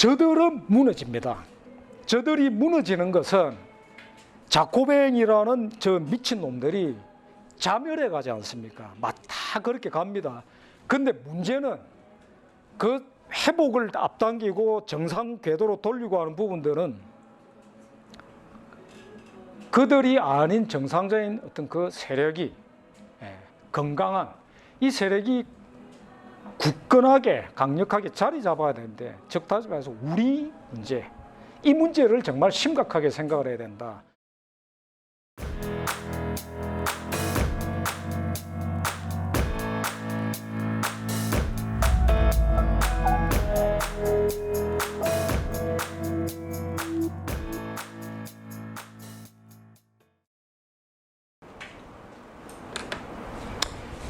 저들은 무너집니다. 저들이 무너지는 것은 자코뱅이라는 저 미친놈들이 자멸해 가지 않습니까? 다 그렇게 갑니다. 근데 문제는 그 회복을 앞당기고 정상 궤도로 돌리고 하는 부분들은 그들이 아닌 정상적인 어떤 그 세력이, 건강한 이 세력이 굳건하게 강력하게 자리 잡아야 되는데, 즉 다시 말해서 우리 문제, 이 문제를 정말 심각하게 생각을 해야 된다.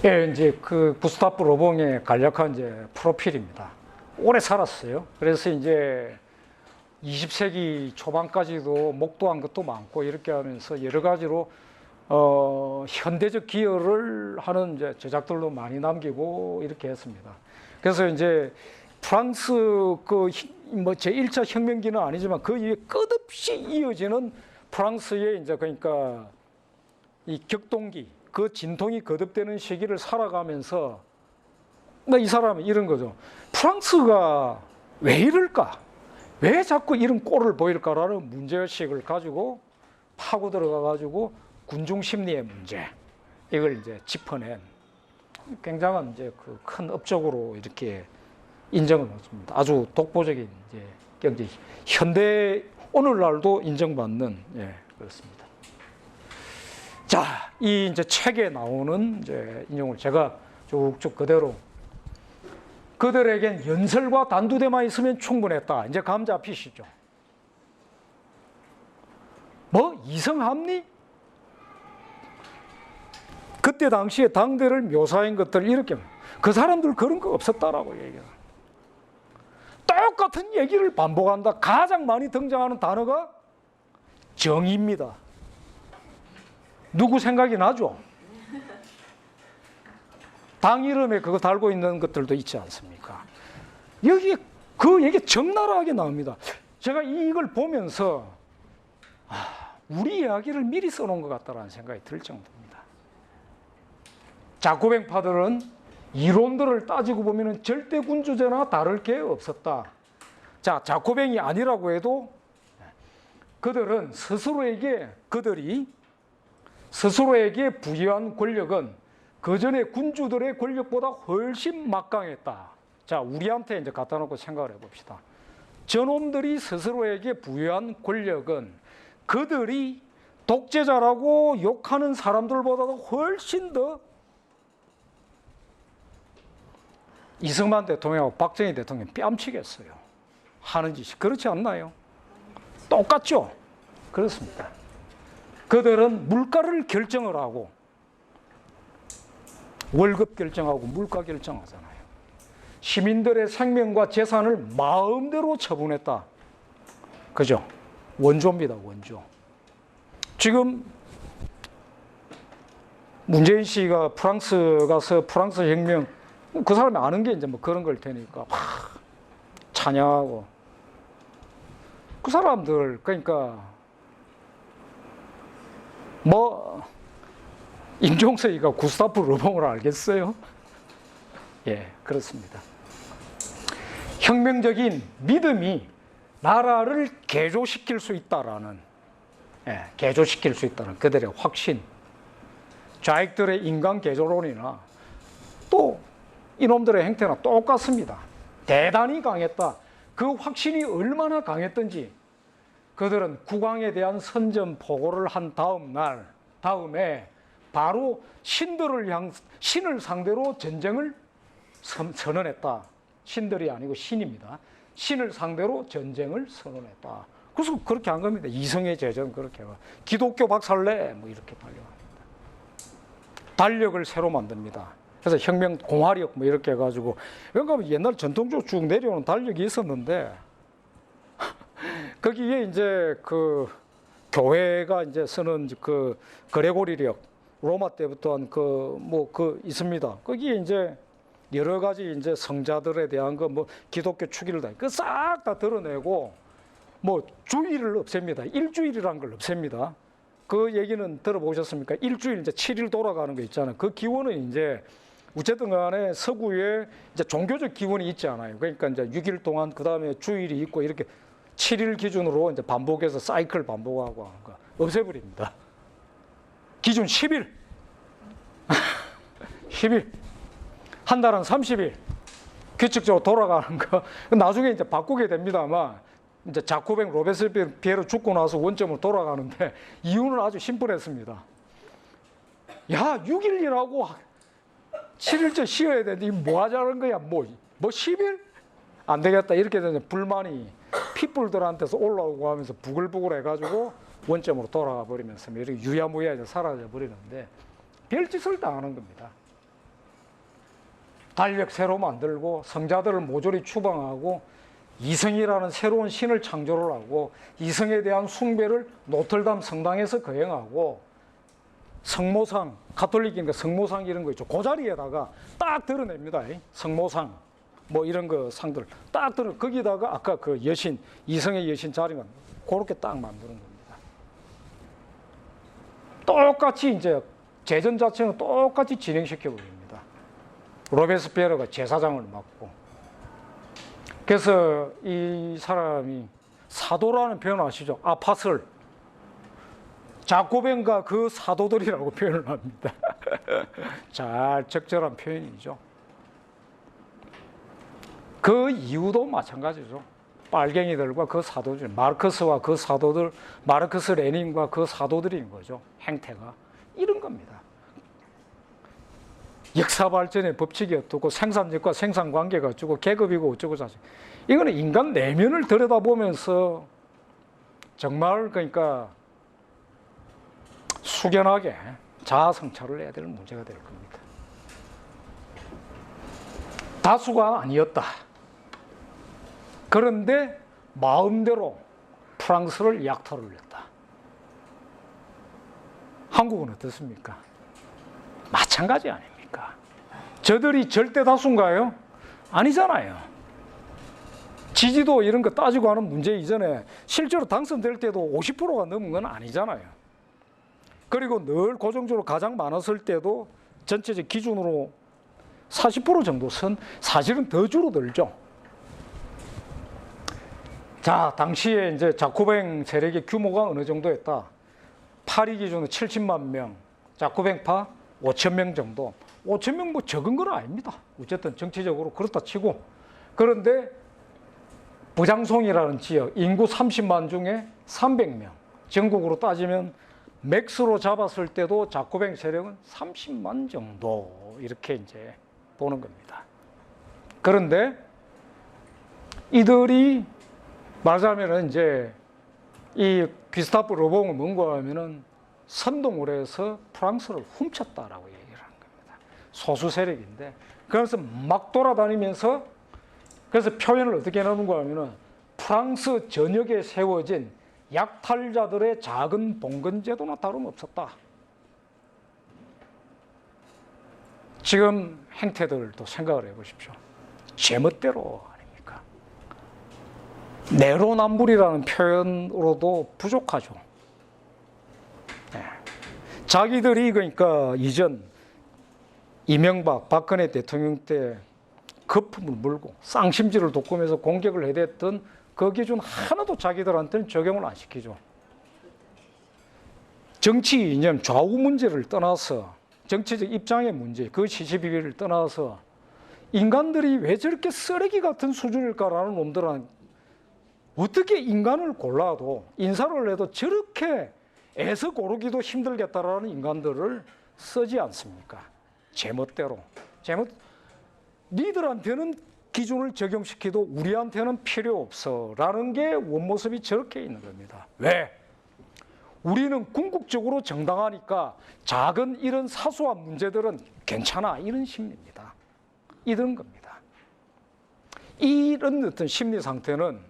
예, 이제 그 구스타프 르봉의 간략한 이제 프로필입니다. 오래 살았어요. 그래서 이제 20세기 초반까지도 목도한 것도 많고 이렇게 하면서 여러 가지로 현대적 기여를 하는 이제 저작들도 많이 남기고 이렇게 했습니다. 그래서 이제 프랑스 그 뭐 제1차 혁명기는 아니지만 그 이후에 끝없이 이어지는 프랑스의 이제 그러니까 이 격동기, 그 진통이 거듭되는 시기를 살아가면서 이 사람은 이런 거죠. 프랑스가 왜 이럴까? 왜 자꾸 이런 꼴을 보일까라는 문제의식을 가지고 파고 들어가 가지고 군중 심리의 문제, 이걸 이제 짚어낸 굉장한 이제 그 큰 업적으로 이렇게 인정을 받습니다. 아주 독보적인 이제 경제, 현대 오늘날도 인정받는, 그렇습니다. 자, 이 이제 책에 나오는 이제 인용을 제가 쭉쭉 그대로, 그들에겐 연설과 단두대만 있으면 충분했다. 이제 감 잡히시죠? 뭐 이성합리? 그때 당시에 당대를 묘사한 것들 이렇게, 그 사람들 그런 거 없었다라고 얘기해요. 똑같은 얘기를 반복한다. 가장 많이 등장하는 단어가 정의입니다. 누구 생각이 나죠? 당 이름에 그거 달고 있는 것들도 있지 않습니까? 여기 그 얘기 적나라하게 나옵니다. 제가 이걸 보면서 우리 이야기를 미리 써놓은 것 같다는 생각이 들 정도입니다. 자코뱅파들은 이론들을 따지고 보면 절대 군주제나 다를 게 없었다. 자, 자코뱅이 아니라고 해도 그들은 그들이 스스로에게 부여한 권력은 그 전에 군주들의 권력보다 훨씬 막강했다. 자, 우리한테 이제 갖다 놓고 생각을 해봅시다. 저놈들이 스스로에게 부여한 권력은 그들이 독재자라고 욕하는 사람들보다도 훨씬 더 이승만 대통령하고 박정희 대통령 뺨치겠어요. 하는 짓이 그렇지 않나요? 똑같죠? 그렇습니다. 그들은 물가를 결정을 하고 월급 결정하고 물가 결정하잖아요. 시민들의 생명과 재산을 마음대로 처분했다. 그죠? 원조입니다, 원조. 지금 문재인 씨가 프랑스 가서 프랑스 혁명, 그 사람이 아는 게 이제 뭐 그런 걸 테니까 찬양하고, 그 사람들 그러니까 뭐 임종석이가 구스타프 르봉을 알겠어요? 예, 그렇습니다. 혁명적인 믿음이 나라를 개조시킬 수 있다라는, 개조시킬 수 있다는 그들의 확신, 좌익들의 인간 개조론이나 또 이놈들의 행태나 똑같습니다. 대단히 강했다. 그 확신이 얼마나 강했던지 그들은 국왕에 대한 선전포고를 한 다음에 바로 신을 상대로 전쟁을 선언했다. 신들이 아니고 신입니다. 신을 상대로 전쟁을 선언했다. 그래서 그렇게 한 겁니다. 이성의 제전 그렇게 해가 기독교 박살내 뭐 이렇게 달려갑니다. 달력을 새로 만듭니다. 그래서 혁명 공화력 뭐 이렇게 해가지고, 그러니까 옛날 전통적으로 쭉 내려오는 달력이 있었는데 거기에 이제 그 교회가 이제 쓰는 그 그레고리력, 로마 때부터 한 그 뭐 그 있습니다. 거기에 이제 여러 가지 이제 성자들에 대한 거 뭐 기독교 축일을 다 그 싹 다 드러내고 뭐 주일을 없앱니다. 일주일이란 걸 없앱니다. 그 얘기는 들어보셨습니까? 일주일 이제 7일 돌아가는 거 있잖아요. 그 기원은 이제 어쨌든 간에 서구에 이제 종교적 기원이 있지 않아요. 그러니까 이제 6일 동안 그 다음에 주일이 있고 이렇게 7일 기준으로 이제 반복해서 사이클 반복하고 하는 거 없애버립니다. 기준 10일. 10일. 한 달은 30일. 규칙적으로 돌아가는 거. 나중에 이제 바꾸게 됩니다만 이제 자코뱅 로베스피에르 죽고 나서 원점으로 돌아가는데 이유는 아주 심플했습니다. 야, 6일이라고 7일째 쉬어야 되는데 뭐 하자는 거야? 뭐 10일? 안 되겠다. 이렇게 되면 불만이 핏불들한테서 올라오고 하면서 부글부글 해가지고 원점으로 돌아가 버리면서 이렇게 유야무야 사라져 버리는데 별짓을 당하는 겁니다. 달력 새로 만들고 성자들을 모조리 추방하고 이성이라는 새로운 신을 창조를 하고 이성에 대한 숭배를 노틀담 성당에서 거행하고 성모상, 가톨릭이니까 성모상 이런 거 있죠. 그 자리에다가 딱 드러냅니다. 성모상 뭐 이런 거 상들 딱 드러 거기다가 아까 그 여신, 이성의 여신 자리만 그렇게 딱 만드는 겁니다. 똑같이 이제 제전 자체는 똑같이 진행시켜 버립니다. 로베스피에르가 제사장을 맡고. 그래서 이 사람이 사도라는 표현 아시죠? 아파슬. 자코뱅과 그 사도들이라고 표현을 합니다. 잘 적절한 표현이죠. 그 이유도 마찬가지죠. 빨갱이들과 그 사도들, 마르크스와 그 사도들, 마르크스 레닌과 그 사도들인 거죠. 행태가. 이런 겁니다. 역사 발전의 법칙이 어떻고 생산력과 생산관계가 어쩌고 계급이고 어쩌고 저쩌고. 이거는 인간 내면을 들여다보면서 정말 그러니까 숙연하게 자아성찰을 해야 될 문제가 될 겁니다. 다수가 아니었다. 그런데 마음대로 프랑스를 약탈을 했다. 한국은 어떻습니까? 마찬가지 아닙니까? 저들이 절대 다수인가요? 아니잖아요. 지지도 이런 거 따지고 하는 문제 이전에 실제로 당선될 때도 50%가 넘은 건 아니잖아요. 그리고 늘 고정적으로 가장 많았을 때도 전체적 기준으로 40% 정도 선 사실은 더 줄어들죠. 자, 당시에 이제 자코뱅 세력의 규모가 어느 정도였다? 파리 기준으로 70만 명, 자코뱅파 5천 명 정도. 5천 명 뭐 적은 건 아닙니다. 어쨌든 정치적으로 그렇다 치고. 그런데 부장송이라는 지역 인구 30만 중에 300명. 전국으로 따지면 맥스로 잡았을 때도 자코뱅 세력은 30만 정도 이렇게 이제 보는 겁니다. 그런데 이들이 말하자면은 이제 이 귀스타프 르봉을 뭔가 하면은 선동을 해서 프랑스를 훔쳤다라고 얘기를 하는 겁니다. 소수 세력인데 그래서 막 돌아다니면서 그래서 표현을 어떻게 하는가 하면은 프랑스 전역에 세워진 약탈자들의 작은 봉건제도나 다름없었다. 지금 행태들도 생각을 해보십시오. 제멋대로 아닙니까? 내로남불이라는 표현으로도 부족하죠. 네. 자기들이 그러니까 이전 이명박, 박근혜 대통령 때 거품을 물고 쌍심지를 돋구면서 공격을 해댔던 그 기준 하나도 자기들한테는 적용을 안 시키죠. 정치 이념, 좌우 문제를 떠나서 정치적 입장의 문제, 그 시시비비를 떠나서 인간들이 왜 저렇게 쓰레기 같은 수준일까라는 놈들은 어떻게 인간을 골라도 인사를 해도 저렇게 애서 고르기도 힘들겠다라는 인간들을 쓰지 않습니까? 제멋대로. 니들한테는 기준을 적용시켜도 우리한테는 필요 없어라는 게 원모습이 저렇게 있는 겁니다. 왜? 우리는 궁극적으로 정당하니까 작은 이런 사소한 문제들은 괜찮아 이런 심리입니다. 이런 겁니다. 이런 어떤 심리 상태는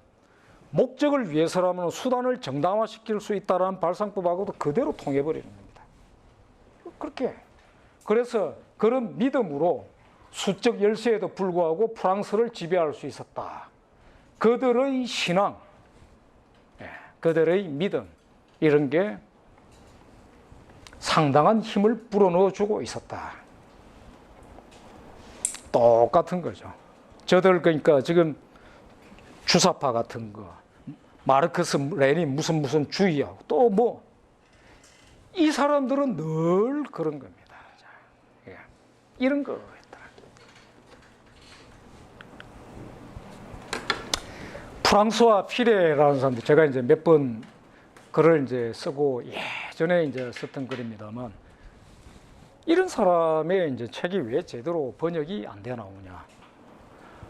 목적을 위해서라면 수단을 정당화시킬 수 있다는 발상법하고도 그대로 통해버리는 겁니다. 그렇게. 그래서 그런 믿음으로 수적 열세에도 불구하고 프랑스를 지배할 수 있었다. 그들의 신앙, 그들의 믿음, 이런 게 상당한 힘을 불어넣어주고 있었다. 똑같은 거죠. 저들 그러니까 지금 주사파 같은 거, 마르크스, 레닌 무슨 주의하고 또 뭐 이 사람들은 늘 그런 겁니다. 이런 거. 프랑스와 피레라는 사람들, 제가 이제 몇 번 글을 이제 쓰고 예전에 이제 썼던 글입니다만, 이런 사람의 이제 책이 왜 제대로 번역이 안 돼 나오냐.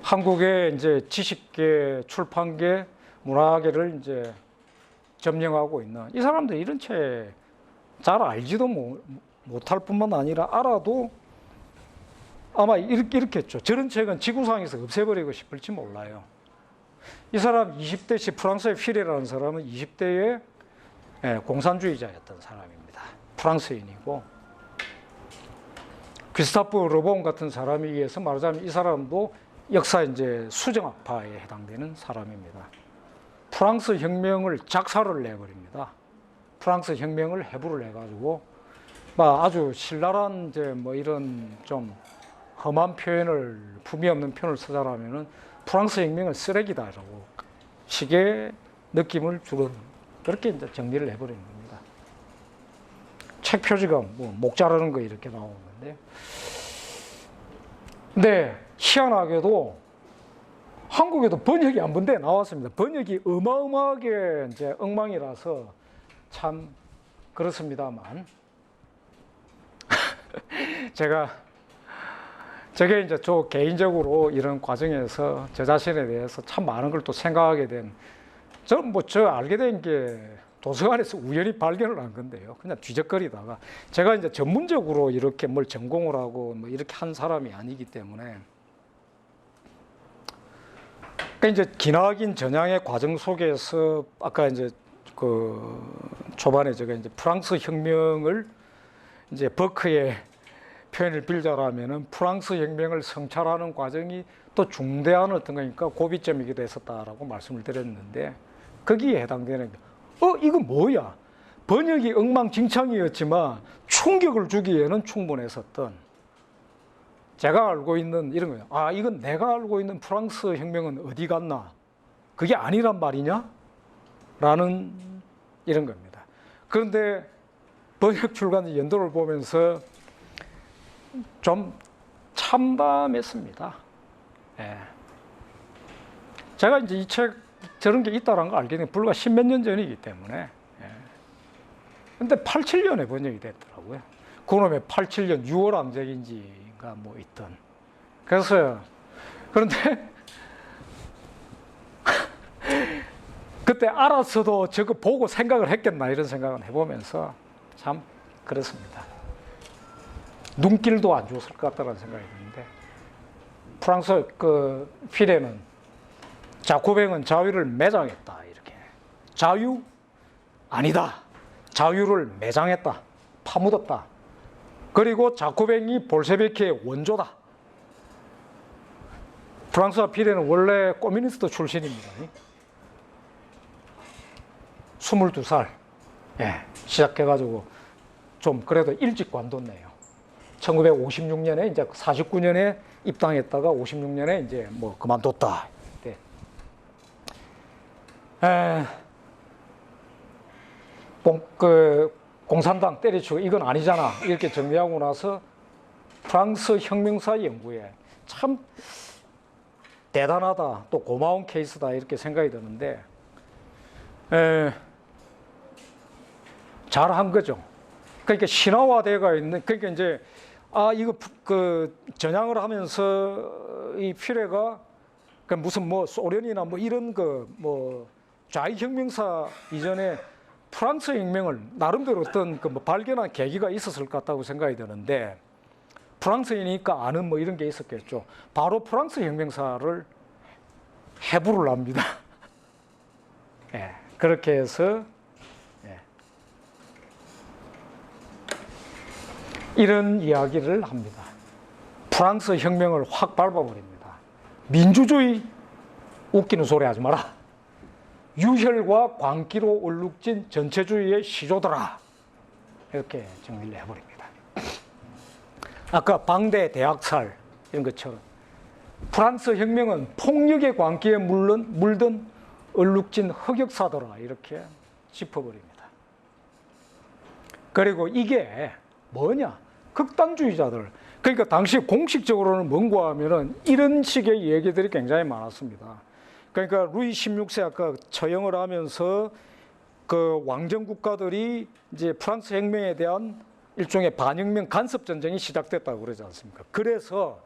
한국의 이제 지식계, 출판계, 문화계를 이제 점령하고 있는 이 사람들 이런 책 잘 알지도 못할 뿐만 아니라 알아도 아마 이렇겠죠. 저런 책은 지구상에서 없애버리고 싶을지 몰라요. 이 사람 20대 프랑스의 피레라는 사람은 20대의 공산주의자였던 사람입니다. 프랑스인이고, 귀스타프 르봉 같은 사람에 의해서 말하자면 이 사람도 역사 이제 수정학파에 해당되는 사람입니다. 프랑스 혁명을 작사를 내버립니다. 프랑스 혁명을 해부를 해가지고 아주 신랄한 이제 뭐 이런 좀 험한 표현을, 품위 없는 표현을 쓰자라면은 프랑스 혁명은 쓰레기다라고 식의 느낌을 주는, 그렇게 이제 정리를 해버리는 겁니다. 책 표지가 뭐 목 자르는 거 이렇게 나오는데, 근데 희한하게도 한국에도 번역이 한 번대 나왔습니다. 번역이 어마어마하게 이제 엉망이라서 참 그렇습니다만 제가 이제 저 개인적으로 이런 과정에서 저 자신에 대해서 참 많은 걸 또 생각하게 된, 저는 저 알게 된 게 도서관에서 우연히 발견을 한 건데요. 그냥 뒤적거리다가, 제가 이제 전문적으로 이렇게 뭘 전공을 하고 뭐 이렇게 한 사람이 아니기 때문에, 그러니까 이제 기나긴 전향의 과정 속에서 아까 이제 그 초반에 제가 이제 프랑스 혁명을 이제 버크의 표현을 빌자라면은 프랑스 혁명을 성찰하는 과정이 또 중대한 어떤 거니까 고비점이기도 했었다라고 말씀을 드렸는데, 거기에 해당되는 게, 이거 뭐야? 번역이 엉망진창이었지만 충격을 주기에는 충분했었던, 제가 알고 있는 이런 거예요. 이건 내가 알고 있는 프랑스 혁명은 어디 갔나? 그게 아니란 말이냐? 라는 이런 겁니다. 그런데 번역 출간 연도를 보면서 좀 참담했습니다. 제가 이제 이 책 저런 게 있다는 걸 알게 된 게 불과 십몇 년 전이기 때문에. 근데 87년에 번역이 됐더라고요. 그놈의 87년 6월 암쟁인지가 뭐 있던. 그래서, 그런데 그때 알았어도 저거 보고 생각을 했겠나 이런 생각을 해보면서 참 그렇습니다. 눈길도 안 좋았을 것 같다는 생각이 드는데, 프랑스 그 피레는 자코뱅은 자유를 매장했다 이렇게. 자유? 아니다. 자유를 매장했다. 파묻었다. 그리고 자코뱅이 볼셰비키의 원조다. 프랑스와 피레는 원래 코미니스트 출신입니다. 22살 시작해가지고 좀 그래도 일찍 관뒀네요. 1956년에 이제 49년에 입당했다가 56년에 이제 뭐 그만뒀다. 공산당 때려치고 이건 아니잖아 이렇게 정리하고 나서 프랑스 혁명사 연구에 참 대단하다, 또 고마운 케이스다 이렇게 생각이 드는데, 잘한 거죠. 그러니까 신화화되어 있는, 그러니까 이제 이거 그 전향을 하면서 이 피레가 그 무슨 뭐 소련이나 뭐 이런 그 뭐 좌익혁명사 이전에 프랑스 혁명을 나름대로 어떤 그 뭐 발견한 계기가 있었을 것 같다고 생각이 드는데, 프랑스이니까 아는 뭐 이런 게 있었겠죠. 바로 프랑스 혁명사를 해부를 합니다. 그렇게 해서 이런 이야기를 합니다. 프랑스 혁명을 확 밟아버립니다. 민주주의 웃기는 소리 하지 마라. 유혈과 광기로 얼룩진 전체주의의 시조더라. 이렇게 정리를 해버립니다. 아까 방대 대학살 이런 것처럼 프랑스 혁명은 폭력의 광기에 물든 얼룩진 흑역사더라. 이렇게 짚어버립니다. 그리고 이게 뭐냐? 극단주의자들. 그러니까 당시 공식적으로는 뭔가 하면은 이런 식의 얘기들이 굉장히 많았습니다. 그러니까 루이 16세 아까 처형을 하면서 그 왕정 국가들이 이제 프랑스 혁명에 대한 일종의 반혁명 간섭 전쟁이 시작됐다고 그러지 않습니까? 그래서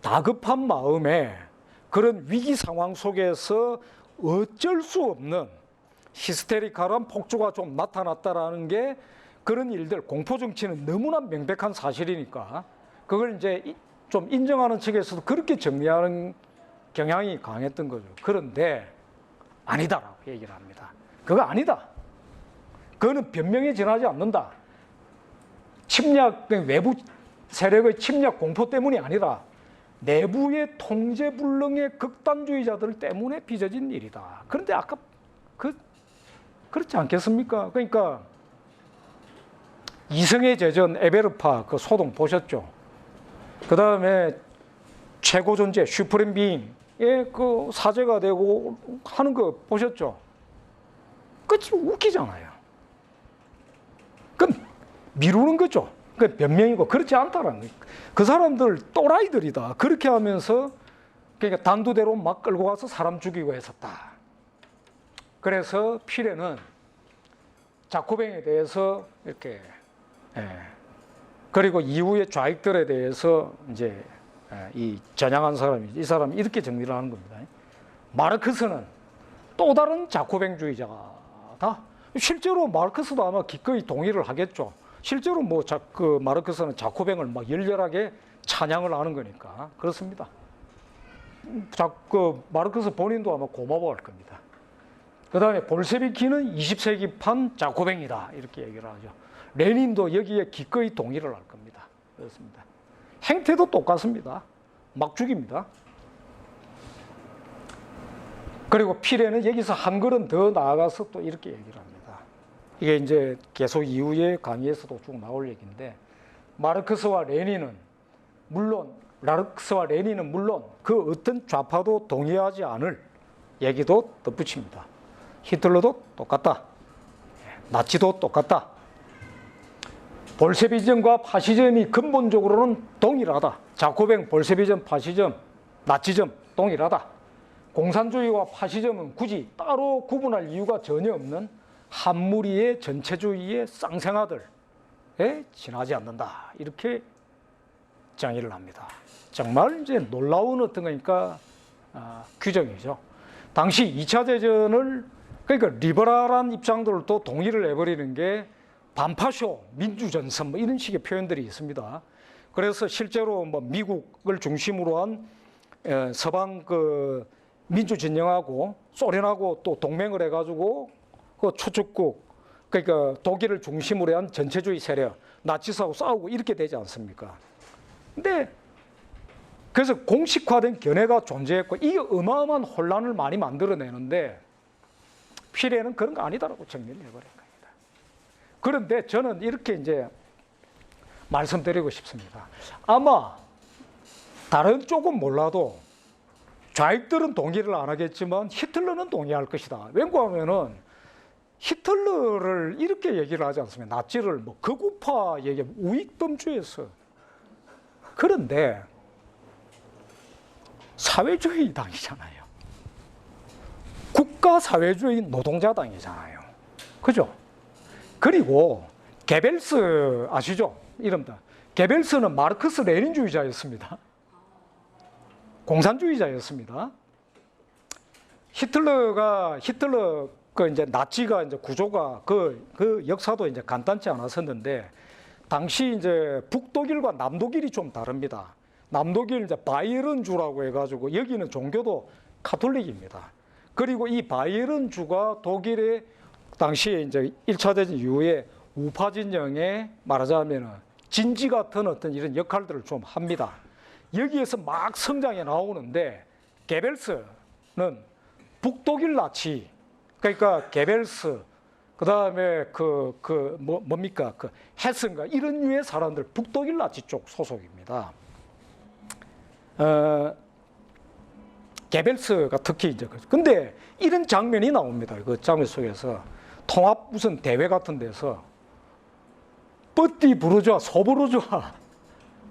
다급한 마음에 그런 위기 상황 속에서 어쩔 수 없는 히스테리컬한 폭주가 좀 나타났다라는 게 그런 일들, 공포 정치는 너무나 명백한 사실이니까 그걸 이제 좀 인정하는 측에서도 그렇게 정리하는 경향이 강했던 거죠. 그런데 아니다라고 얘기를 합니다. 그거 아니다. 그거는 변명에 지나지 않는다. 침략, 외부 세력의 침략 공포 때문이 아니라 내부의 통제 불능의 극단주의자들 때문에 빚어진 일이다. 그런데 아까 그렇지 않겠습니까? 그러니까 이성의 제전 에베르파 그 소동 보셨죠? 그 다음에 최고 존재 슈프림 비잉의 그 사제가 되고 하는 거 보셨죠? 끝이 웃기잖아요. 그럼 미루는 거죠. 그 변명이고 그렇지 않다라는 거예요. 그 사람들 또라이들이다. 그렇게 하면서 그러니까 단두대로 막 끌고 가서 사람 죽이고 했었다. 그래서 피레는 자코뱅에 대해서 이렇게 그리고 이후의 좌익들에 대해서 이제 이 전향한 사람이 이 사람이 이렇게 정리를 하는 겁니다. 마르크스는 또 다른 자코뱅주의자다. 실제로 마르크스도 아마 기꺼이 동의를 하겠죠. 실제로 뭐 그 마르크스는 자코뱅을 막 열렬하게 찬양을 하는 거니까 그렇습니다. 그 마르크스 본인도 아마 고마워할 겁니다. 그 다음에 볼셰비키는 20세기판 자코뱅이다 이렇게 얘기를 하죠. 레닌도 여기에 기꺼이 동의를 할 겁니다. 그렇습니다. 행태도 똑같습니다. 막 죽입니다. 그리고 피레는 여기서 한 걸음 더 나아가서 또 이렇게 얘기를 합니다. 이게 이제 계속 이후의 강의에서도 쭉 나올 얘기인데 마르크스와 레닌은 물론 그 어떤 좌파도 동의하지 않을 얘기도 덧붙입니다. 히틀러도 똑같다. 나치도 똑같다. 볼셰비즘과 파시즘이 근본적으로는 동일하다. 자코뱅, 볼셰비즘, 파시즘, 나치즘 동일하다. 공산주의와 파시즘은 굳이 따로 구분할 이유가 전혀 없는 한 무리의 전체주의의 쌍생아들에 지나지 않는다. 이렇게 정의를 합니다. 정말 이제 놀라운 어떤 거니까 규정이죠. 당시 2차 대전을 그러니까 리버럴한 입장들도 동의를 해버리는 게 반파쇼, 민주전선 뭐 이런 식의 표현들이 있습니다. 그래서 실제로 뭐 미국을 중심으로 한 서방 그 민주 진영하고 소련하고 또 동맹을 해가지고 그 초축국 그러니까 독일을 중심으로 한 전체주의 세력 나치스하고 싸우고 이렇게 되지 않습니까? 근데 그래서 공식화된 견해가 존재했고 이게 어마어마한 혼란을 많이 만들어내는데 피레는 그런 거 아니다라고 정리를 해버린 겁니다. 그런데 저는 이렇게 이제 말씀드리고 싶습니다. 아마 다른 쪽은 몰라도 좌익들은 동의를 안 하겠지만 히틀러는 동의할 것이다. 왜냐하면은 히틀러를 이렇게 얘기를 하지 않습니까? 나치를 뭐 극우파 얘기, 우익범주에서. 그런데 사회주의 당이잖아요. 국가사회주의 노동자당이잖아요. 그죠? 그리고 게벨스 아시죠? 이름다. 게벨스는 마르크스 레닌주의자였습니다. 공산주의자였습니다. 히틀러 그 이제 나치가 이제 구조가 그 역사도 이제 간단치 않았었는데 당시 이제 북독일과 남독일이 좀 다릅니다. 남독일 이제 바이에른주라고 해가지고 여기는 종교도 카톨릭입니다. 그리고 이 바이에른주가 독일의 당시에 이제 1차 대전 이후에 우파 진영의 말하자면 진지 같은 어떤 이런 역할들을 좀 합니다. 여기에서 막 성장해 나오는데 게벨스는 북독일 나치, 그러니까 게벨스, 그다음에 뭡니까 그 헤슨가 이런 류의 사람들 북독일 나치 쪽 소속입니다. 게벨스가 특히 이제 근데 이런 장면이 나옵니다. 그 장면 속에서 통합 무슨 대회 같은 데서 뻗디 부르주아 소부르주아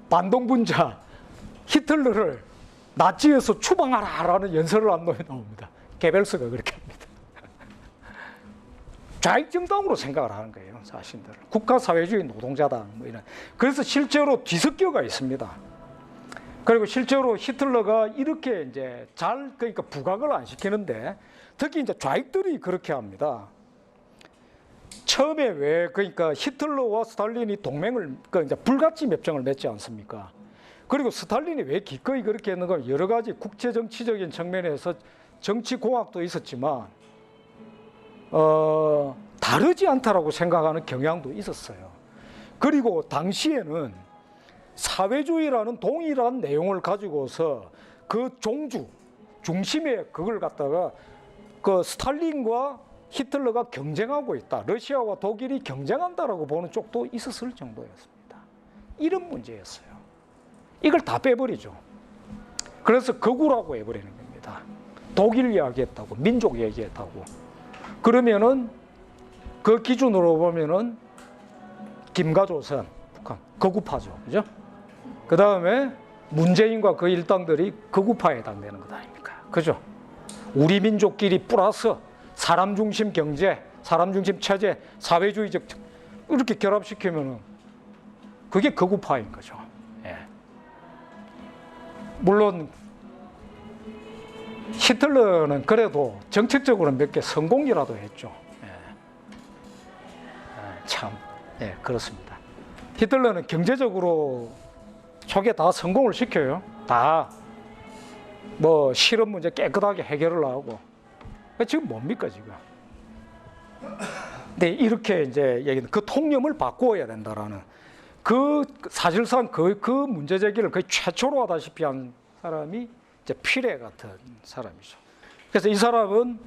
반동분자 히틀러를 나치에서 추방하라라는 연설을 한 놈이 나옵니다. 게벨스가 그렇게 합니다. 좌익정당으로 생각을 하는 거예요, 자신들을. 국가사회주의 노동자당 뭐 이런. 그래서 실제로 뒤섞여가 있습니다. 그리고 실제로 히틀러가 이렇게 이제 그러니까 부각을 안 시키는데 특히 이제 좌익들이 그렇게 합니다. 처음에 그러니까 히틀러와 스탈린이 동맹을 이제 불같이 맺정을 맺지 않습니까? 그리고 스탈린이 왜 기꺼이 그렇게 했는가 여러 가지 국제 정치적인 측면에서 정치 공학도 있었지만 다르지 않다라고 생각하는 경향도 있었어요. 그리고 당시에는 사회주의라는 동일한 내용을 가지고서 그 중심에 그걸 갖다가 그 스탈린과 히틀러가 경쟁하고 있다. 러시아와 독일이 경쟁한다라고 보는 쪽도 있었을 정도였습니다. 이런 문제였어요. 이걸 다 빼버리죠. 그래서 극우라고 해버리는 겁니다. 독일 이야기했다고, 민족 얘기했다고. 그러면은 그 기준으로 보면은 김가조선, 북한 극우파죠, 그죠? 그 다음에 문재인과 그 일당들이 극우파에 해당되는 것 아닙니까? 그죠? 우리 민족끼리 플러스 사람 중심 경제, 사람 중심 체제, 사회주의적 이렇게 결합시키면은 그게 극우파인 거죠. 예. 물론 히틀러는 그래도 정책적으로 몇 개 성공이라도 했죠. 예. 참, 예, 그렇습니다. 히틀러는 경제적으로 초기에 다 성공을 시켜요. 다 뭐 실업 문제 깨끗하게 해결을 하고. 지금 뭡니까 지금? 근데 이렇게 이제 얘기는 그 통념을 바꾸어야 된다라는 사실상 그 문제 제기를 거의 최초로 하다시피 한 사람이 이제 피레 같은 사람이죠. 그래서 이 사람은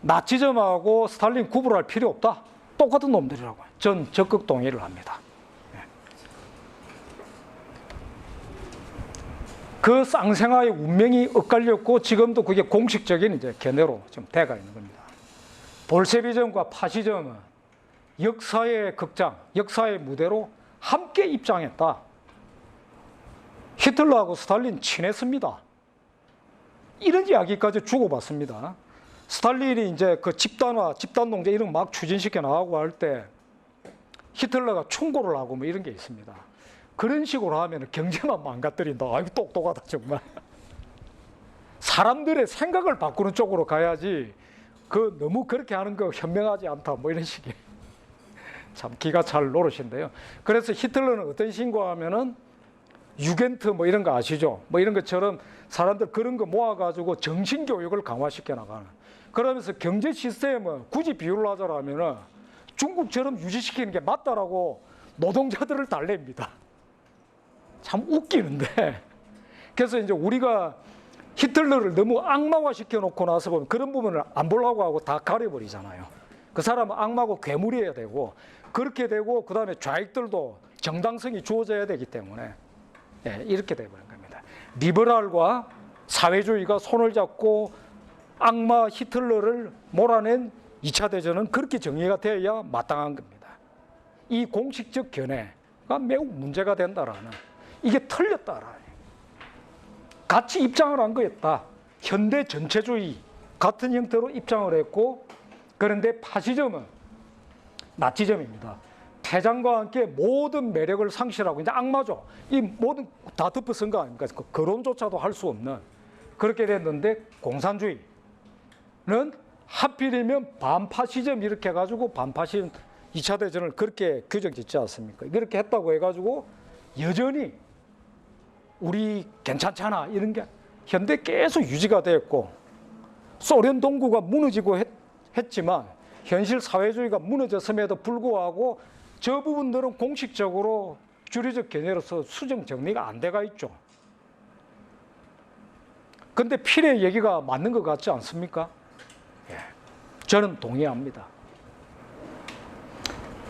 나치즘하고 스탈린 구분할 필요 없다. 똑같은 놈들이라고 전 적극 동의를 합니다. 그 쌍생아의 운명이 엇갈렸고 지금도 그게 공식적인 이제 견해로 좀 돼가 있는 겁니다. 볼셰비즘과 파시즘은 역사의 극장, 역사의 무대로 함께 입장했다. 히틀러하고 스탈린 친했습니다. 이런 이야기까지 주고받습니다. 스탈린이 이제 그 집단화, 집단농제 이런 거 막 추진시켜 나가고 할 때 히틀러가 충고를 하고 뭐 이런 게 있습니다. 그런 식으로 하면 경제만 망가뜨린다. 아이고 똑똑하다 정말. 사람들의 생각을 바꾸는 쪽으로 가야지 너무 그렇게 하는 거 현명하지 않다. 뭐 이런 식의 참 기가 찰 노릇인데요. 그래서 히틀러는 어떤 신고하면은 유겐트 뭐 이런 거 아시죠? 뭐 이런 것처럼 사람들 그런 거 모아가지고 정신교육을 강화시켜 나가는. 그러면서 경제 시스템은 굳이 비유를 하자라면은 중국처럼 유지시키는 게 맞다라고 노동자들을 달랩니다. 참 웃기는데. 그래서 이제 우리가 히틀러를 너무 악마화 시켜놓고 나서 보면 그런 부분을 안 보려고 하고 다 가려버리잖아요. 그 사람은 악마고 괴물이어야 되고 그렇게 되고 그 다음에 좌익들도 정당성이 주어져야 되기 때문에 이렇게 돼버린 겁니다. 리버럴과 사회주의가 손을 잡고 악마 히틀러를 몰아낸 2차 대전은 그렇게 정리가 되어야 마땅한 겁니다. 이 공식적 견해가 매우 문제가 된다라는, 이게 틀렸다라는, 같이 입장을 한 거였다. 현대 전체주의 같은 형태로 입장을 했고, 그런데 파시즘은 나치즘입니다. 패장과 함께 모든 매력을 상실하고 이제 악마죠. 이 모든 다 덮어쓴 거 아닙니까? 그 거론조차도 할 수 없는 그렇게 됐는데, 공산주의는 하필이면 반파시즘 이렇게 해가지고 반파시즘 2차 대전을 그렇게 규정짓지 않습니까? 그렇게 했다고 해가지고 여전히 우리 괜찮잖아 이런 게 현대 계속 유지가 됐고, 소련 동구가 무너지고 했지만 현실 사회주의가 무너졌음에도 불구하고 저 부분들은 공식적으로 주류적 견해로서 수정 정리가 안 돼가 있죠. 근데 필의 얘기가 맞는 것 같지 않습니까? 예. 저는 동의합니다.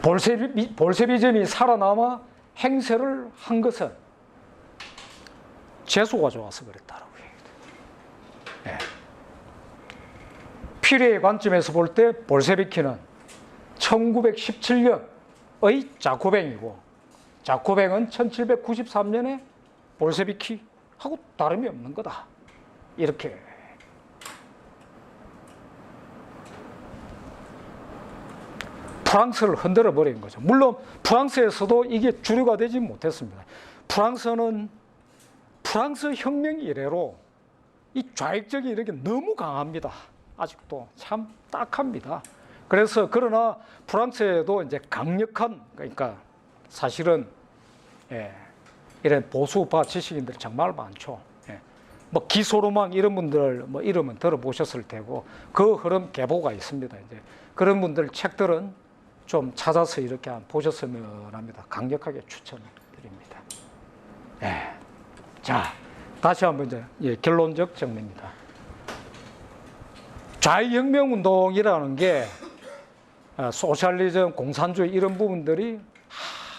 볼세비즘이 살아남아 행세를 한 것은 재수가 좋아서 그랬다라고 얘기해요. 예. 필의 관점에서 볼 때 볼세비키는 1917년의 자코뱅이고, 자코뱅은 1793년에 볼세비키하고 다름이 없는 거다. 이렇게 프랑스를 흔들어 버린 거죠. 물론 프랑스에서도 이게 주류가 되지 못했습니다. 프랑스는 프랑스 혁명 이래로 이 좌익적인 이렇게 너무 강합니다. 아직도 참 딱합니다. 그래서 그러나 프랑스에도 이제 강력한, 그러니까 사실은 이런 보수파 지식인들 정말 많죠. 뭐 기소로망 이런 분들 뭐 이름은 들어보셨을 테고 그 흐름 계보가 있습니다. 이제 그런 분들 책들은 좀 찾아서 이렇게 보셨으면 합니다. 강력하게 추천드립니다. 자, 다시 한번 이제 결론적 정리입니다. 좌익혁명 운동이라는 게 소셜리즘, 공산주의 이런 부분들이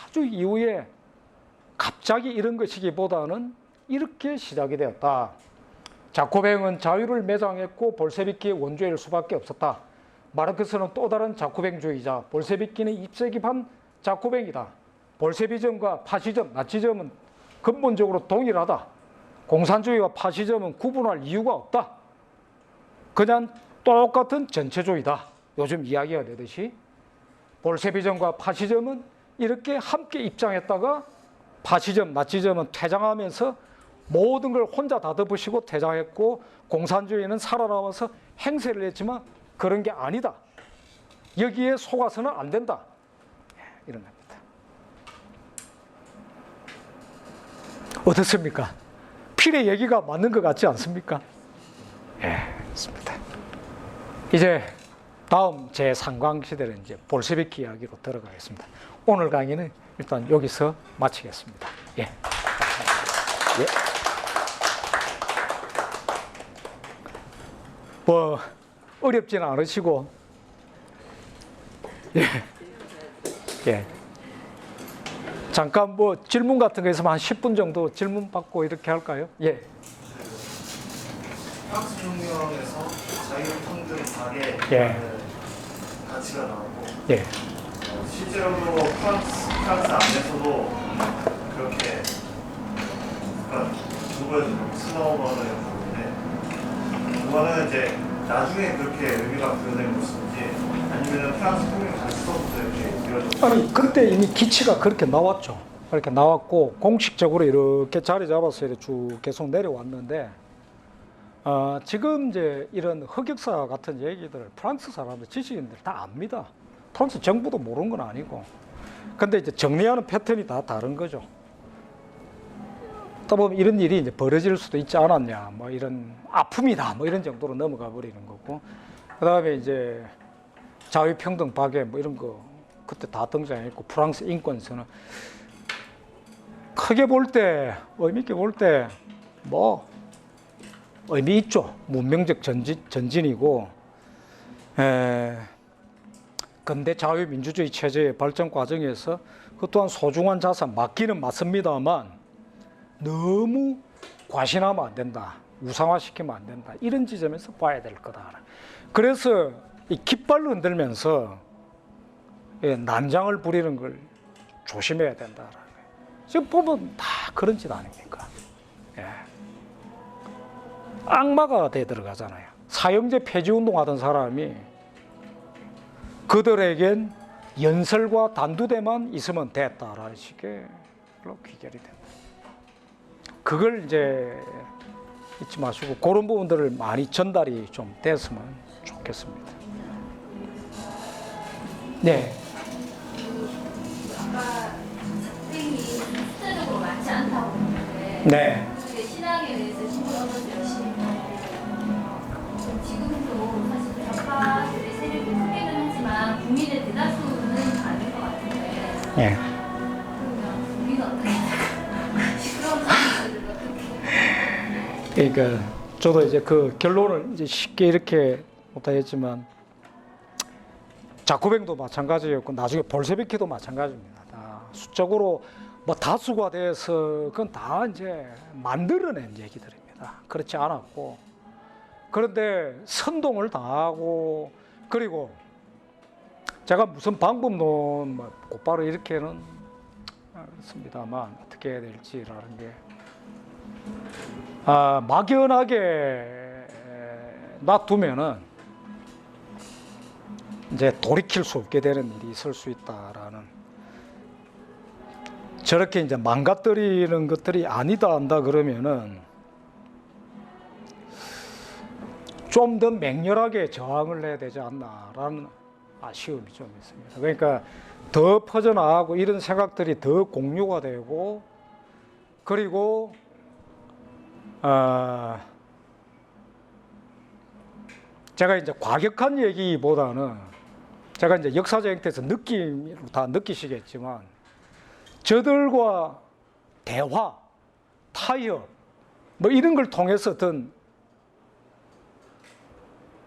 아주 이후에 갑자기 이런 것이기보다는 이렇게 시작이 되었다. 자코뱅은 자유를 매장했고 볼세비키의 원조일 수밖에 없었다. 마르크스는 또 다른 자코뱅주의자, 볼세비키는 입세기판 자코뱅이다. 볼세비즘과 파시즘, 나치즘은 근본적으로 동일하다. 공산주의와 파시즘은 구분할 이유가 없다. 그냥 똑같은 전체주의다. 요즘 이야기가 되듯이 볼세비즘과 파시즘은 이렇게 함께 입장했다가 파시즘, 나치즘은 퇴장하면서 모든 걸 혼자 다듬으시고 퇴장했고, 공산주의는 살아남아서 행세를 했지만 그런 게 아니다. 여기에 속아서는 안 된다. 이런 겁니다. 어떻습니까? 필의 얘기가 맞는 것 같지 않습니까? 그렇습니다. 이제 다음 제3강시대는 이제 볼세비키 이야기로 들어가겠습니다. 오늘 강의는 일단 여기서 마치겠습니다. 예. 뭐 어렵지는 않으시고, 잠깐 뭐 질문 같은 거 있으면 한 10분 정도 질문 받고 이렇게 할까요? 프랑스 혁명에서 자유평등 박의 가치가 나오고 실제로 프랑스 안에서도 그렇게 누구에도 슬로건을 보는데, 그거는 이제 나중에 그렇게 의미가 부여된 것인지 아니면 프랑스 혁명 당시서부터 이렇게 이루어졌어요? 아니, 그때 이미 기치가 그렇게 나왔죠. 그렇게 나왔고 공식적으로 이렇게 자리 잡아서 이렇게 쭉 계속 내려왔는데, 지금 이제 이런 흑역사 같은 얘기들을 프랑스 사람들, 지식인들 다 압니다. 프랑스 정부도 모르는 건 아니고. 근데 이제 정리하는 패턴이 다 다른 거죠. 또 보면 이런 일이 이제 벌어질 수도 있지 않았냐, 뭐 이런 아픔이다, 뭐 이런 정도로 넘어가 버리는 거고. 그 다음에 이제 자유평등 박애 뭐 이런 거 그때 다 등장했고, 프랑스 인권선언. 크게 볼 때, 의미 있게 볼 때, 뭐 의미 있죠. 문명적 전진이고, 근대 자유민주주의 체제의 발전 과정에서 그 또한 소중한 자산 맞기는 맞습니다만 너무 과신하면 안 된다. 우상화시키면 안 된다. 이런 지점에서 봐야 될 거다. 그래서 이 깃발을 흔들면서 난장을 부리는 걸 조심해야 된다. 지금 보면 다 그런 짓 아닙니까? 악마가 돼 들어가잖아요. 사형제 폐지운동 하던 사람이 그들에겐 연설과 단두대만 있으면 됐다라는 식의 귀결이 된다. 그걸 이제 잊지 마시고 그런 부분들을 많이 전달이 좀 됐으면 좋겠습니다. 아까 학생이 실제적으로 많지 않다고 했는데 신앙에 대해서 신경을 열심히 지금도 사실 좌파 세력이 크게는 하지만 국민의 대다수는 아닌 것 같은데 그러면 우리는 어떻게 그런 사람들을 어떻게 그러니까 저도 이제 그 결론을 이제 쉽게 이렇게 못하겠지만 자쿠뱅도 마찬가지였고 나중에 볼셰비키도 마찬가지입니다. 다 수적으로 뭐 다수가 돼서 그건 다 이제 만들어낸 얘기들입니다. 그렇지 않았고 그런데 선동을 당하고 그리고 제가 무슨 방법론 뭐 곧바로 이렇게는 그렇습니다만 어떻게 해야 될지라는 게 막연하게 놔두면은 이제 돌이킬 수 없게 되는 일이 있을 수 있다라는 저렇게 이제 망가뜨리는 것들이 아니다 한다 그러면은 좀 더 맹렬하게 저항을 해야 되지 않나라는 아쉬움이 좀 있습니다. 그러니까 더 퍼져나가고 이런 생각들이 더 공유가 되고 그리고 제가 이제 과격한 얘기보다는 제가 이제 역사적 행태에서 느낌으로 다 느끼시겠지만 저들과 대화, 타협 뭐 이런 걸 통해서 어떤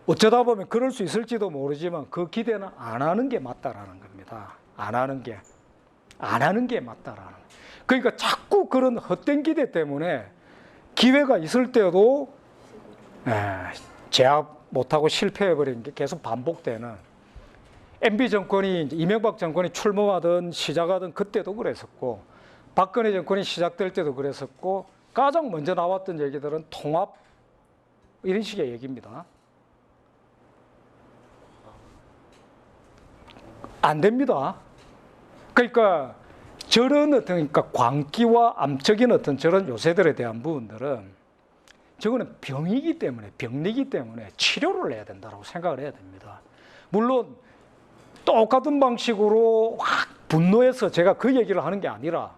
어쩌다 보면 그럴 수 있을지도 모르지만 그 기대는 안 하는 게 맞다라는 겁니다. 안 하는 게 맞다라는. 그러니까 자꾸 그런 헛된 기대 때문에 기회가 있을 때도 제압 못하고 실패해버리는 게 계속 반복되는 MB 정권이 이명박 정권이 출범하던 시작하던 그때도 그랬었고 박근혜 정권이 시작될 때도 그랬었고 가장 먼저 나왔던 얘기들은 통합 이런 식의 얘기입니다. 안 됩니다. 그러니까 저런 어떤 그러니까 광기와 암적인 어떤 저런 요새들에 대한 부분들은 저거는 병이기 때문에 병리기 때문에 치료를 해야 된다고 생각을 해야 됩니다. 물론 똑같은 방식으로 확 분노해서 제가 그 얘기를 하는 게 아니라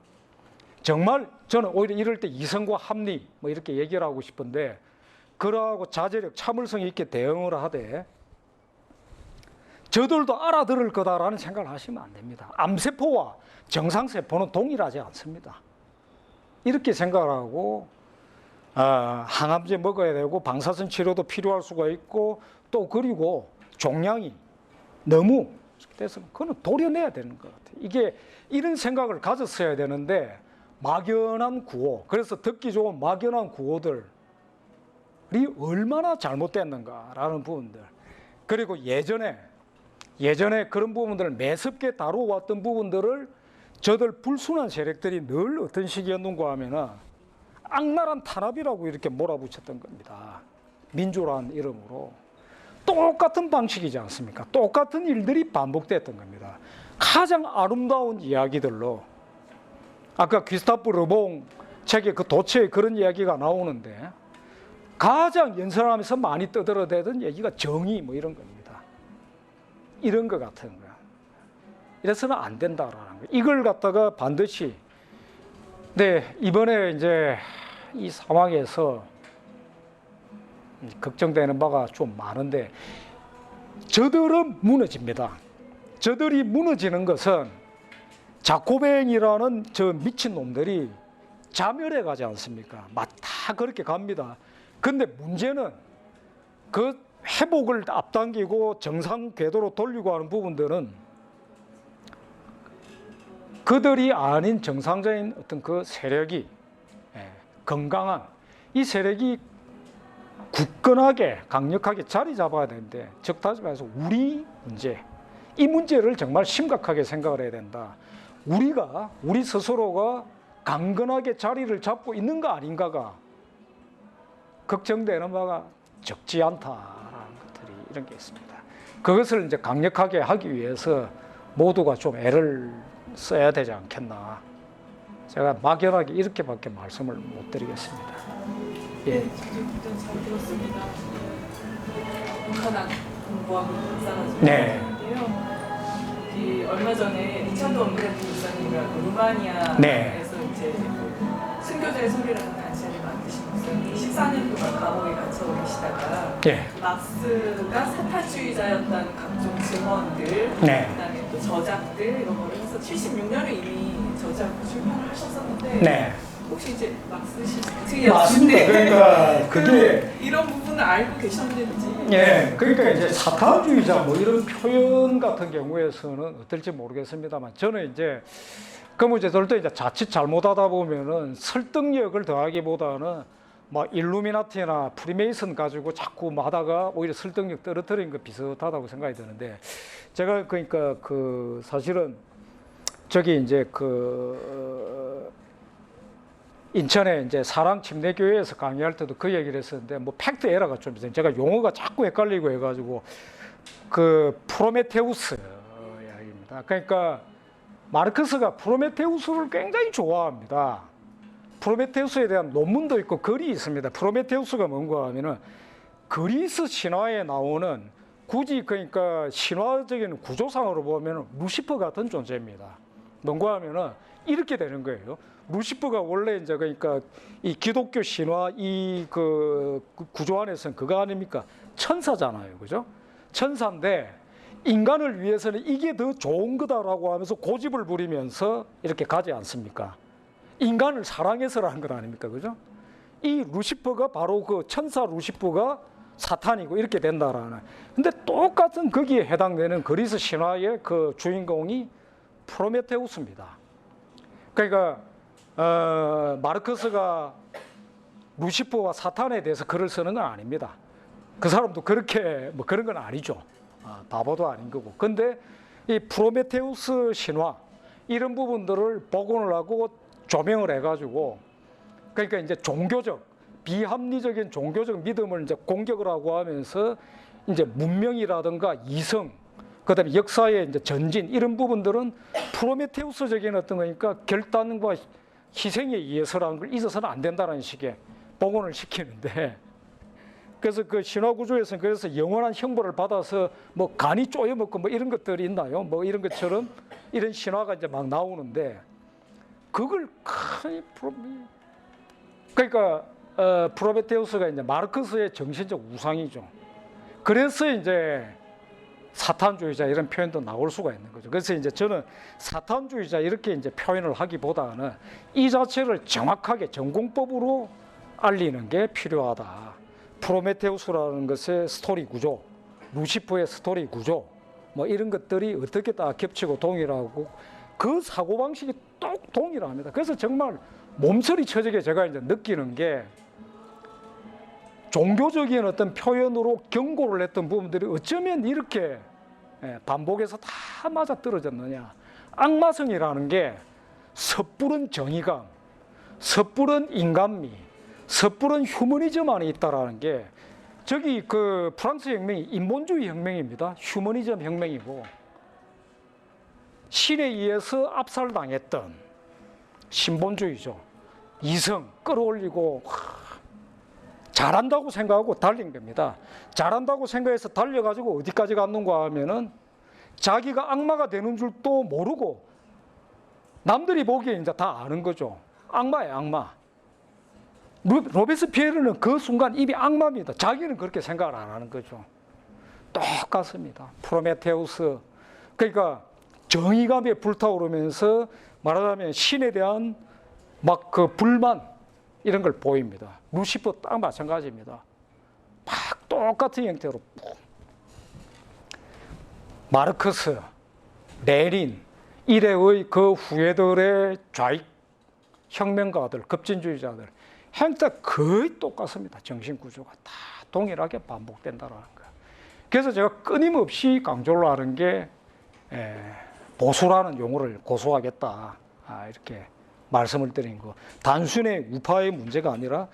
정말 저는 오히려 이럴 때 이성과 합리 뭐 이렇게 얘기를 하고 싶은데 그러하고 자제력 참을성 있게 대응을 하되 저들도 알아들을 거다라는 생각을 하시면 안 됩니다. 암세포와 정상세포는 동일하지 않습니다. 이렇게 생각을 하고 항암제 먹어야 되고 방사선 치료도 필요할 수가 있고 또 그리고 종양이 너무 돼서 그거는 도려내야 되는 것 같아요. 이게 이런 생각을 가졌어야 되는데 막연한 구호, 그래서 듣기 좋은 막연한 구호들이 얼마나 잘못됐는가라는 부분들, 그리고 예전에 그런 부분들을 매섭게 다뤄왔던 부분들을 저들 불순한 세력들이 늘 어떤 식이었는가 하면은 악랄한 탄압이라고 이렇게 몰아붙였던 겁니다. 민주라는 이름으로. 똑같은 방식이지 않습니까? 똑같은 일들이 반복됐던 겁니다. 가장 아름다운 이야기들로 아까 귀스타프 르봉 책에 그 도처에 그런 이야기가 나오는데 가장 연설하면서 많이 떠들어대던 얘기가 정의 뭐 이런 겁니다. 이런 것 같은 거야. 이래서는 안 된다라는 거예요. 이걸 갖다가 반드시 이번에 이제 이 상황에서 걱정되는 바가 좀 많은데 저들은 무너집니다. 저들이 무너지는 것은 자코뱅이라는 저 미친 놈들이 자멸해 가지 않습니까? 다 그렇게 갑니다. 근데 문제는 그 회복을 앞당기고 정상 궤도로 돌리고 하는 부분들은 그들이 아닌 정상적인 어떤 그 세력이 건강한 이 세력이 굳건하게 강력하게 자리 잡아야 되는데 즉 다시 말해서 우리 문제, 이 문제를 정말 심각하게 생각을 해야 된다. 우리 스스로가 강건하게 자리를 잡고 있는 거 아닌가가 걱정되는 바가 적지 않다라는 것들이 이런 게 있습니다. 그것을 이제 강력하게 하기 위해서 모두가 좀 애를 써야 되지 않겠나. 제가 막연하게 이렇게밖에 말씀을 못 드리겠습니다. 예. 일단 잘 들었습니다. 북한학 공부하고 불쌍하죠. 네. 얼마 전에 리차드 원브레트 목사님이라고 루마니아에서 네. 이제 순교자의 소리라는 단체를 만드신 목사님이 14년 동안 감옥에 갇혀 계시다가 막스가 사탄주의자였다는 각종 증언들, 그다음에 또 저작들 이런 거를 해서 76년에 이미 저작 출판을 하셨었는데 혹시 이제 막스 시스템 맞습니다. 그러니까 그게 이런 부분을 알고 계셨는지. 예, 그러니까 이제 사탄주의자 뭐 이런 표현 같은 경우에서는 어떨지 모르겠습니다만 저는 이제 그 문제들도 이제 자칫 잘못하다 보면은 설득력을 더하기보다는 뭐 일루미나티나 프리메이슨 가지고 자꾸 하다가 오히려 설득력 떨어뜨린 거 비슷하다고 생각이 드는데 제가 그러니까 그 사실은 저기 이제 그 인천에 이제 사랑 침례교회에서 강의할 때도 그 얘기를 했었는데 뭐 팩트 에러가 좀 있어요. 제가 용어가 자꾸 헷갈리고 해가지고 그 프로메테우스 이야기입니다. 그러니까 마르크스가 프로메테우스를 굉장히 좋아합니다. 프로메테우스에 대한 논문도 있고 글이 있습니다. 프로메테우스가 뭔가 하면은 그리스 신화에 나오는 굳이 그러니까 신화적인 구조상으로 보면 루시퍼 같은 존재입니다. 뭔가 하면은 이렇게 되는 거예요. 루시퍼가 원래 이제 그러니까 이 기독교 신화 이 그 구조 안에서는 그거 아닙니까? 천사잖아요. 그죠? 천사인데 인간을 위해서는 이게 더 좋은 거다라고 하면서 고집을 부리면서 이렇게 가지 않습니까? 인간을 사랑해서라는 것 아닙니까? 그죠? 이 루시퍼가 바로 그 천사 루시퍼가 사탄이고 이렇게 된다라는. 근데 똑같은 거기에 해당되는 그리스 신화의 그 주인공이 프로메테우스입니다. 그러니까 마르크스가 루시퍼와 사탄에 대해서 글을 쓰는 건 아닙니다. 그 사람도 그렇게 뭐 그런 건 아니죠. 바보도 아닌 거고. 근데 이 프로메테우스 신화 이런 부분들을 복원을 하고 조명을 해가지고 그러니까 이제 종교적 비합리적인 종교적 믿음을 이제 공격을 하고 하면서 이제 문명이라든가 이성 그다음에 역사의 이제 전진 이런 부분들은 프로메테우스적인 어떤 거니까 결단과 희생에 의해서라는 걸 잊어서는 안 된다는 식의 복원을 시키는데 그래서 그 신화 구조에서는 그래서 영원한 형벌을 받아서 뭐 간이 쪼여먹고 뭐 이런 것들이 있나요? 뭐 이런 것처럼 이런 신화가 이제 막 나오는데 그걸 그러니까 프로메테우스가 이제 마르크스의 정신적 우상이죠. 그래서 이제 사탄주의자 이런 표현도 나올 수가 있는 거죠. 그래서 이제 저는 사탄주의자 이렇게 이제 표현을 하기보다는 이 자체를 정확하게 전공법으로 알리는 게 필요하다. 프로메테우스라는 것의 스토리 구조, 루시퍼의 스토리 구조, 뭐 이런 것들이 어떻게 다 겹치고 동일하고 그 사고방식이 똑 동일합니다. 그래서 정말 몸서리 쳐지게 제가 이제 느끼는 게 종교적인 어떤 표현으로 경고를 했던 부분들이 어쩌면 이렇게 반복해서 다 맞아떨어졌느냐. 악마성이라는 게 섣부른 정의감, 섣부른 인간미, 섣부른 휴머니즘 안에 있다라는 게 저기 그 프랑스 혁명이 인본주의 혁명입니다. 휴머니즘 혁명이고 신에 의해서 압살당했던 신본주의죠. 이성 끌어올리고 잘한다고 생각하고 달린 겁니다. 잘한다고 생각해서 달려가지고 어디까지 갔는가 하면은 자기가 악마가 되는 줄도 모르고 남들이 보기에 이제 다 아는 거죠. 악마예요, 악마. 로베스피에르는 그 순간 입이 악마입니다. 자기는 그렇게 생각을 안 하는 거죠. 똑같습니다. 프로메테우스. 그러니까 정의감에 불타오르면서 말하자면 신에 대한 막 그 불만 이런 걸 보입니다. 루시퍼 딱 마찬가지입니다. 막 똑같은 형태로 마르크스, 레닌 이래의 그 후예들의 좌익 혁명가들, 급진주의자들 행태 거의 똑같습니다. 정신구조가 다 동일하게 반복된다는 거예요. 그래서 제가 끊임없이 강조를 하는 게 보수라는 용어를 고수하겠다 이렇게 말씀을 드린 거. 단순히 우파의 문제가 아니라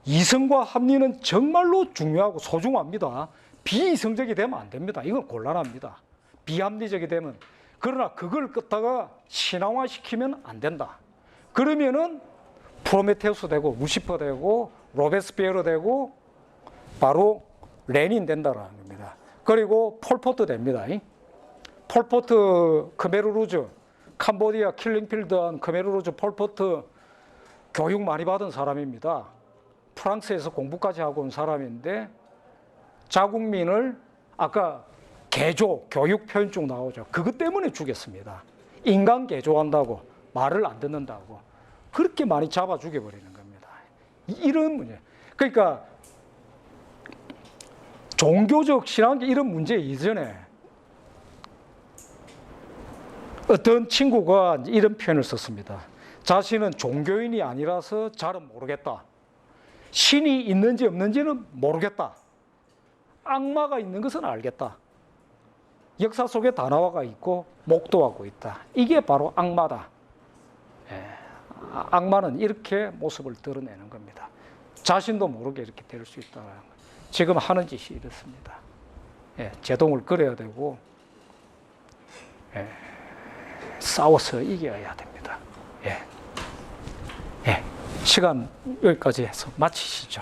이성과 합리는 정말로 중요하고 소중합니다. 비이성적이 되면 안 됩니다. 이건 곤란합니다. 비합리적이 되면. 그러나 그걸 끄다가 신앙화시키면 안 된다. 그러면은 프로메테우스 되고 루시퍼 되고 로베스피에르 되고 바로 레닌 된다는 겁니다. 그리고 폴포트 됩니다. 폴포트 크메르루즈 캄보디아 킬링필드한 크메르루즈 폴포트 교육 많이 받은 사람입니다. 프랑스에서 공부까지 하고 온 사람인데 자국민을 아까 개조, 교육 표현 쭉 나오죠. 그것 때문에 죽였습니다. 인간 개조한다고 말을 안 듣는다고. 그렇게 많이 잡아 죽여버리는 겁니다. 이런 문제. 그러니까 종교적 신앙적 이런 문제 이전에 어떤 친구가 이런 표현을 썼습니다. 자신은 종교인이 아니라서 잘은 모르겠다. 신이 있는지 없는지는 모르겠다. 악마가 있는 것은 알겠다. 역사 속에 다나와가 있고 목도하고 있다. 이게 바로 악마다. 악마는 이렇게 모습을 드러내는 겁니다. 자신도 모르게 이렇게 될 수 있다는 거. 지금 하는 짓이 이렇습니다. 제동을 그려야 되고 싸워서 이겨야 됩니다. 시간 여기까지 해서 마치시죠.